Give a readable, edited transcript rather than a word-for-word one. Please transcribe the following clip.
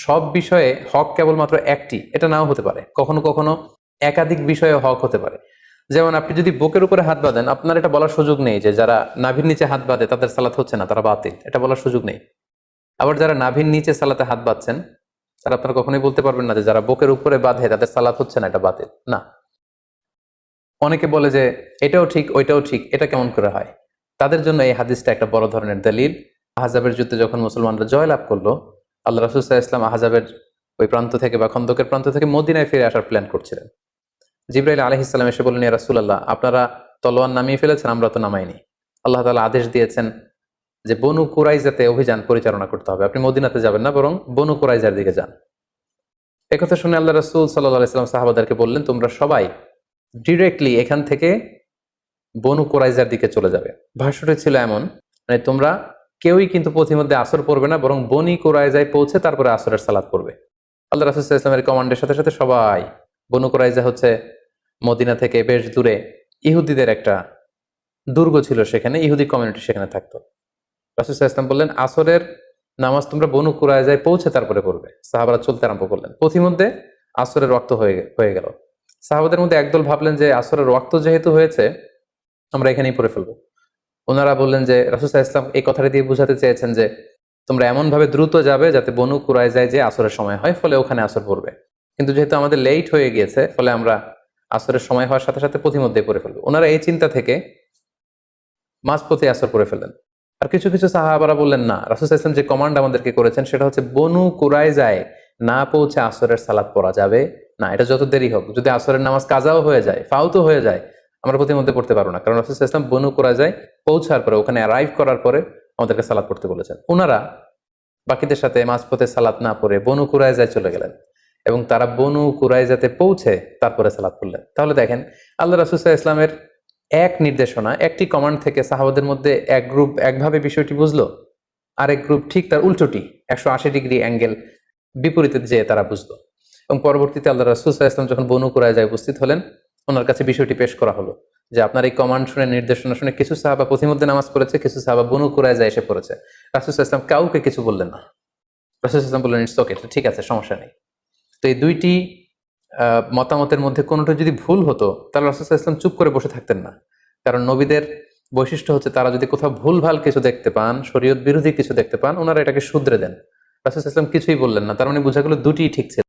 সব বিষয়ে হক কেবলমাত্র একটি, এটা নাও হতে পারে। কখনো কখনো একাধিক বিষয়ে হক হতে পারে। যেমন আপনি যদি বুকের উপরে হাত বাঁধেন, আপনার এটা বলার সুযোগ নেই যে যারা নাভির নিচে হাত বাঁধে তাদের সালাত হচ্ছে না, তারা বাতিল, এটা বলার সুযোগ নেই। আবার যারা নাভির নিচে সালাতে হাত বাঁধছেন, তারা আপনারা কখনোই বলতে পারবেন না যে যারা বুকের উপরে বাঁধে তাদের সালাত হচ্ছে না, এটা বাতিল না। অনেকে বলে যে এটাও ঠিক ওইটাও ঠিক, এটা কেমন করে হয়? তাদের জন্য এই হাদিসটা একটা বড় ধরনের দলিল। আহজাবের যুদ্ধে যখন মুসলমানরা জয়লাভ করলো, আল্লাহ রাসূল সাল্লাল্লাহু আলাইহি ওয়াসাল্লাম আহজাবের ওই প্রান্ত থেকে বা খন্দকের প্রান্ত থেকে মদিনায় ফিরে আসার প্ল্যান করছিলেন। জিবরাইল আলাইহিস সালাম এসে বললেন, ইয়া রাসূলুল্লাহ, আপনারা তলোয়ার নামিয়ে ফেলেছেন, আমরা তো নামাইনি। আল্লাহ তাআলা আদেশ দিয়েছেন যে বনু কুরাইজাতে অভিযান পরিচালনা করতে হবে, আপনি মদিনাতে যাবেন না, বরং বনু কুরাইজার দিকে যান। একথা শুনে আল্লাহ রাসূল সাল্লাল্লাহু আলাইহি ওয়াসাল্লাম সাহাবাদেরকে বললেন, তোমরা সবাই ডিরেক্টলি এখান থেকে বনু কুরাইজার দিকে চলে যাবে। ভাষ্যটা ছিল এমন, মানে তোমরা কেউই কিন্তু পথিমধ্যে আসর পড়বে না, বরং বনি কুরাইজায় পৌঁছে তারপরে আসরের সালাত পড়বে। আল্লাহ রাসূল সাল্লাল্লাহু আলাইহি ওয়াসাল্লামের কমান্ডের সাথে সাথে সবাই, বনু কুরাইজা হচ্ছে মদিনা থেকে বেশ দূরে, ইহুদিদের একটা দুর্গ ছিল, সেখানে ইহুদি কমিউনিটি সেখানে থাকতো। রাসূল সাল্লাল্লাহু আলাইহি ওয়াসাল্লাম বললেন, আসরের নামাজ তোমরা বনু কুরাইজায় পৌঁছে তারপরে পড়বে। সাহাবারা চলতে আরম্ভ করলেন, পথিমধ্যে আসরের ওয়াক্ত হয়ে গেল। সাহাবাদের মধ্যে একদল ভাবলেন যে আসরের ওয়াক্ত যেহেতু হয়েছে, আমরা এখানেই পড়ে ফেলবো। ওনারা বললেন যে রাসূল সাল্লাল্লাহু আলাইহি ওয়াসাল্লাম এই কথাটা দিয়ে বোঝাতে চেয়েছেন যে তোমরা এমন ভাবে দ্রুত যাবে যাতে বনু কুরাইজায় যে আসরের সময় হয়, ফলে ওখানে আসর পড়বে। কিন্তু যেহেতু আমাদের লেট হয়ে গিয়েছে, ফলে আমরা আসরের সময় হওয়ার সাথে সাথে পথিমধ্যে পড়ে ফেলবো। ওনারা এই চিন্তা থেকে মাঝপথে আসর পড়ে ফেললেন। আর কিছু কিছু সাহাবারা বললেন, না, রাসূল সাল্লাল্লাহু আলাইহি ওয়াসাল্লাম যে কমান্ড আমাদেরকে করেছেন সেটা হচ্ছে বনু কুরাইজায় না পৌঁছে আসরের সালাত পড়া যাবে না, এটা যত দেরি হোক, যদি আসরের নামাজ কাজাও হয়ে যায়, ফাউতো হয়ে যায়, আমরা প্রতিমধ্যে পড়তে পারবো না, কারণ রাসূল সাল্লাল্লাহু আলাইহি ওয়াসাল্লাম বনু কুরাইজায় পৌঁছার পরে, ওখানে অ্যারাইভ করার পরে আমাদেরকে সালাত পড়তে বলেছেন। ওনারা বাকিদের সাথে মাঝপথে সালাত না পড়ে বনু কুরাইজায় চলে গেলেন এবং তারা বনু কুরাইজাতে পৌঁছে তারপরে সালাত পড়লেন। তাহলে দেখেন, আল্লাহ রাসূল সাল্লাল্লাহু আলাইহি ওয়াসাল্লামের এক নির্দেশনা, একটি কমান্ড থেকে সাহাবাদের মধ্যে এক গ্রুপ একভাবে বিষয়টি বুঝলো, আরেক গ্রুপ ঠিক তার উল্টোটি 180 ডিগ্রি অ্যাঙ্গেল বিপরীতে যেয়ে তারা বুঝলো। এবং পরবর্তীতে আল্লাহ রাসূল সাল্লাল্লাহু আলাইহি ওয়াসাল্লাম যখন বনু কুরাইজায় উপস্থিত হলেন, ওনার কাছে বিষয়টি পেশ করা হলো যে আপনার এই কমান্ড শুনে, নির্দেশনা শুনে কিছু সাহাবা পথিমধ্যে নামাজ পড়েছে, কিছু সাহাবা বনু কুরাইজায় এসে পড়েছে। রাসূল সাল্লাল্লাহু আলাইহি ওয়াসাল্লাম কাউকে কিছু বললেন না। রাসূল সাল্লাল্লাহু আলাইহি ওয়াসাল্লাম বললেন, ইটস ওকে, ঠিক আছে, সমস্যা নেই। তো এই দুইটি মতামতের মধ্যে কোনোটা যদি ভুল হতো, তাহলে রাসূল সাল্লাল্লাহু আলাইহি ওয়াসাল্লাম চুপ করে বসে থাকতেন না। কারণ নবীদের বৈশিষ্ট্য হচ্ছে তারা যদি কোথাও ভুলভাল কিছু দেখতে পান, শরীয়ত বিরোধী কিছু দেখতে পান, ওনারা এটাকে শুধরে দেন। রাসূল সাল্লাল্লাহু আলাইহি ওয়াসাল্লাম কিছুই বললেন না, তার মানে বোঝা গেল দুটিই ঠিক ছিল।